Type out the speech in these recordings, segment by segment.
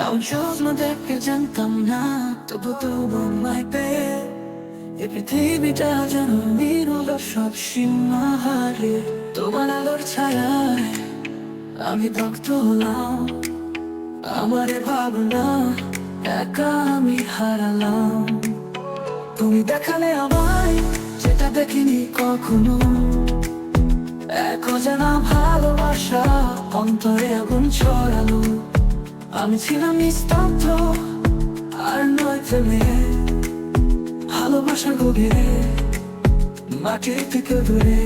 তাও স্বপ্ন দেখে জানতাম না, তবু তোমায় পেয়ে এ পৃথিবীটা যেন নীরব সব সীমা হারিয়ে তোমার আলোর ছায়ায় আমি দগ্ধ হলাম। আমার এ ভাবনা একা আমি হারালাম। তুমি দেখালে আমায় যেটা দেখিনি কখনো, এক অজানা ভালোবাসা অন্তরে আগুন ছড়ালো। আমি ছিলাম নিস্তব্ধ আর নয় থেমে, ভালোবাসার গভীরে মাটি থেকে দূরে।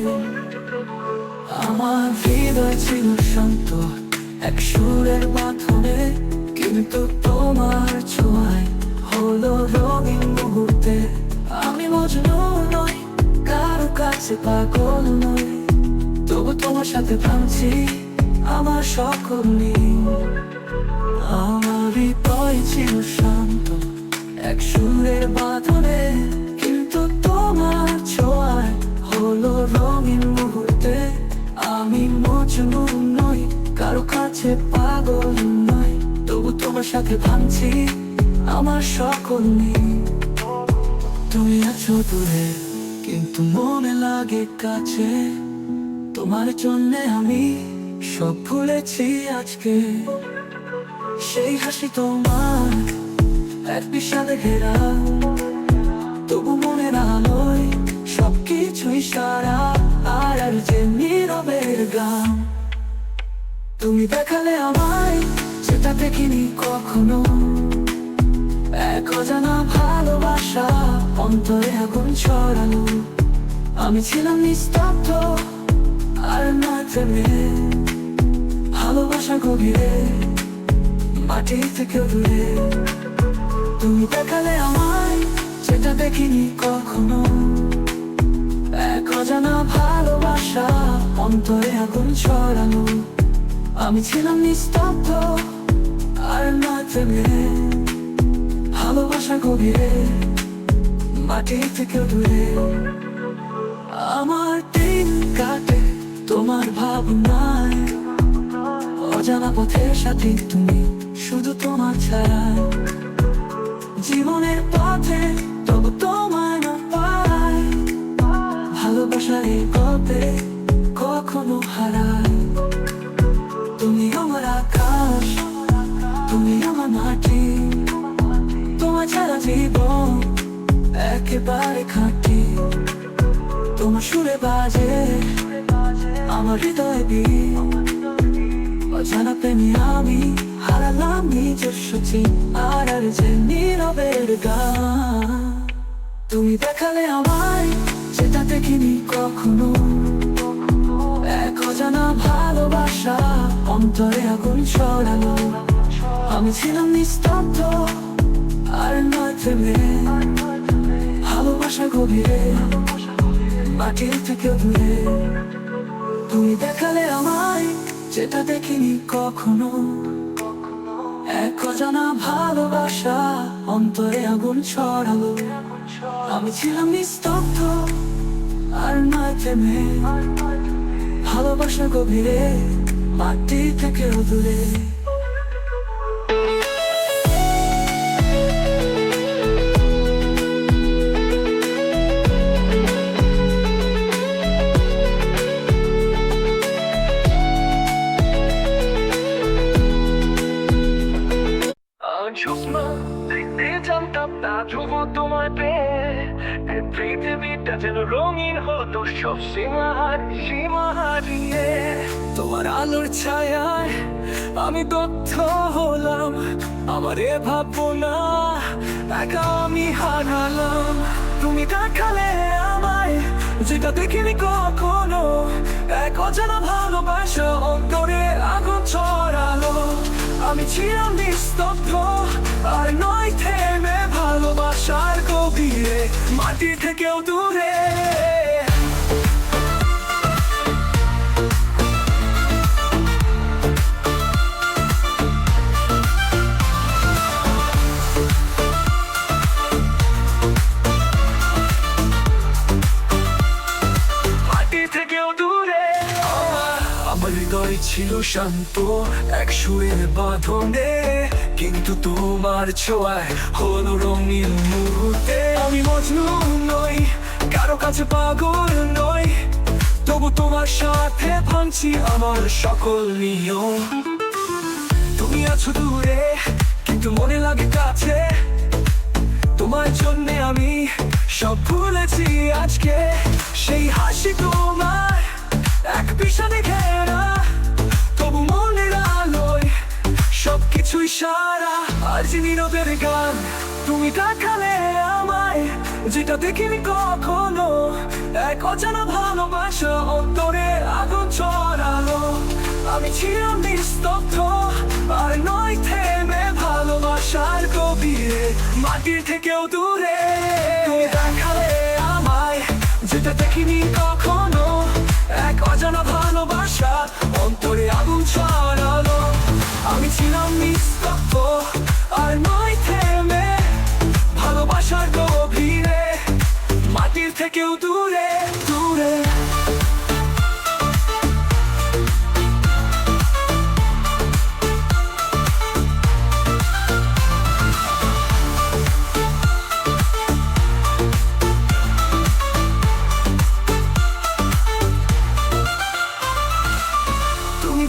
আমার হৃদয় ছিল শান্ত এক সুরের বাঁধনে, কিন্তু তোমার ছোঁয়ায় হলো রঙিন মুহূর্তে। আমি মজনু নই, কারো কাছে পাগল নই, তবু তোমার সাথে ভাবছি আমার সকল নেই। আমার হৃদয় ছিল শান্ত এক সুরের বাঁধনে, কিন্তু তোমার ছোঁয়ায় হলো রঙিন মুহূর্তে। আমি মজনু নই, কারো কাছে পাগল নই, তবু তোমার সাথে ভাবছি আমার সকল নেই। তুমি আছো দূরে কিন্তু মনে লাগে কাছে, তোমার জন্যে আমি সব ভুলেছি আজকে। সেই হাসি তোমার এক বিষাদে ঘেরা, তবু মনের আলোয় সবকিছুই সারা। আর যে নীরবের গান তুমি দেখালে আমায় যেটা দেখিনি কখনো, এক অজানা ভালোবাসা অন্তরে আগুন ছড়ালো। আমি ছিলাম নিস্তব্ধ আর না থেমে, ভালোবাসা গভীরে মাটি থেকে দূরে। তুমি দেখালে আমায় যেটা দেখিনি কখনো, এক অজানা ভালোবাসা অন্তরে আগুন ছড়ালো। আমি ছিলাম নিস্তব্ধ আর না থেমে, ভালোবাসা গভীরে মাটি থেকে দূরে। আমার দিন কাটে তোমার ভাবনায়, অজানা পথের সাথে তুমি শুধু তোমার ছায়ায়। জীবনের পথে তবু তোমায় না পাই, ভালোবাসার এই গল্পে কখনো হারাই। তুমি আমার আকাশ, তুমি আমার মাটি, তোমার ছাড়া জীবন একেবারে খাঁটি। তোমার সুরে বাজে আমার হৃদয় বীণ, অজানা প্রেমে আমি হারালাম নিজস্ব চিন। আর যে নীরবের গান তুমি দেখালে আমায় যেটা দেখিনি কখনো, এক অজানা ভালোবাসা অন্তরে আগুন ছড়ালো। আমি ছিলাম নিস্তব্ধ আর নয় থেমে, ভালোবাসা গভীরে মাটির থেকে দূরে। তুমি দেখালে আমায় যেটা দেখিনি কখনো, এক অজানা ভালোবাসা অন্তরে আগুন ছড়ালো। আমি ছিলাম নিস্তব্ধ আর নয় থেমে, ভালোবাসা গভীরে মাটি থেকে দূরে। স্বপ্ন দেখতে জানতাম না, তবু তোমায় পেয়ে এই পৃথিবীটা যেন রঙিন হতো সব সীমা হারিয়ে। তোমার আলোর ছায়ায় আমি দগ্ধ হলাম। আমার এ ভাবনা একা আমি হারালাম। তুমি দেখালে আমায় যেটা দেখিনি কখনো, এক অজানা ভালোবাসা অন্তরে আগুন ছড়ালো। আমি ছিলাম নিস্তব্ধ আর নয় থেমে, ভালোবাসার গভীরে মাটি থেকেও দূরে। হৃদয় ছিল শান্ত এক সুরের বাঁধনে, কিন্তু তোমার ছোঁয়ায় হলো রঙিন মুহূর্তে। আমি মজনু নই, কারো কাছে পাগল নই, তবু তোমার সাথে ভাঙছি আমার সকল নিয়ম। তুমি আছো দূরে কিন্তু মনে লাগে কাছে, তোমার জন্য আমি সব ভুলেছি আজকে। সেই হাসি তোমার এক বিষাদে ঘেরা, তবু মনের আলোয় সবকিছুই সারা। আজ নীরবের গান তুমি দেখালে আমায়, যেটা দেখিনি কখনো। এক অজানা ভালোবাসা অন্তরে আগুন ছড়ালো। আমি ছিলাম নিস্তব্ধ আর নয় থেমে, ভালোবাসার গভীরে মাটির থেকেও দূরে। তুমি দেখালে আমায় যেটা দেখিনি কখনো, এক অজানা ভালোবাসা অন্তরে আগুন ছড়ালো। আমি ছিলাম নিস্তব্ধ আর নয় থেমে, ভালোবাসার গভীরে মাটির থেকেও দূরে দূরে।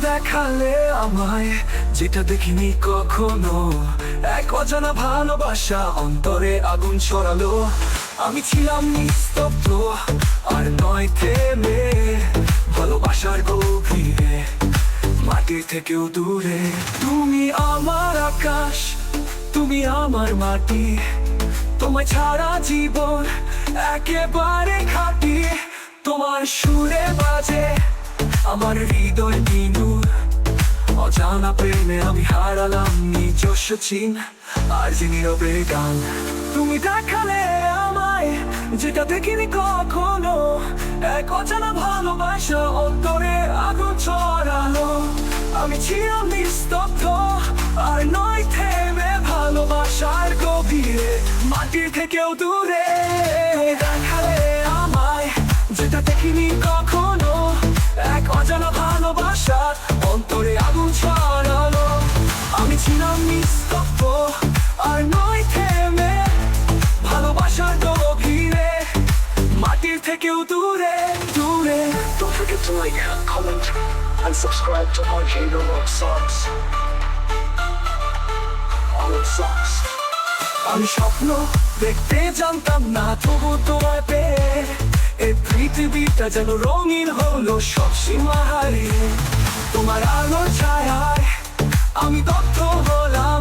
দেখালে আমায় যেটা দেখিনি কখনো, এক অজানা ভালোবাসা অন্তরে আগুন ছড়ালো। আমি ছিলাম নিস্তব্ধ আর নয় থেমে, ভালোবাসার গভীরে মাটির থেকেও দূরে। তুমি আমার আকাশ, তুমি আমার মাটি, তোমায় ছাড়া জীবন একেবারে খাঁটি। তোমার সুরে বাজে আমার হৃদয় বিনু, অজানা প্রেমে আমি হারালাম নিজস্ব চিন। আর যে নীরবে গান তুমি দেখালে আমায় যেটা দেখিনি কখনো, এক অজানা ভালোবাসা অন্তরে আগুন ছড়ালো। আমি ছিলাম নিস্তব্ধ আর নয় থেমে, ভালোবাসার গভীরে মাটির থেকেও দূরে। তুমি দেখালে আমায় যেটা দেখিনি কখনো, এক অজানা ভালোবাসা অন্তরে আগুন ছড়ালো। আমি ছিলাম নিস্তব্ধ আর নয় থেমে, ভালোবাসার গভীরে মাটির থেকেও দূরে দূরে। Don't forget to like, comment, and subscribe to our channel of songs. All of songs. আমি স্বপ্ন দেখতে জানতাম না, তবু তোমায় পেয়ে এই পৃথিবীটা যেন রঙিন হলো সব সীমা হারিয়ে। তোমার আলোর ছায়ায় আমি দগ্ধ হলাম,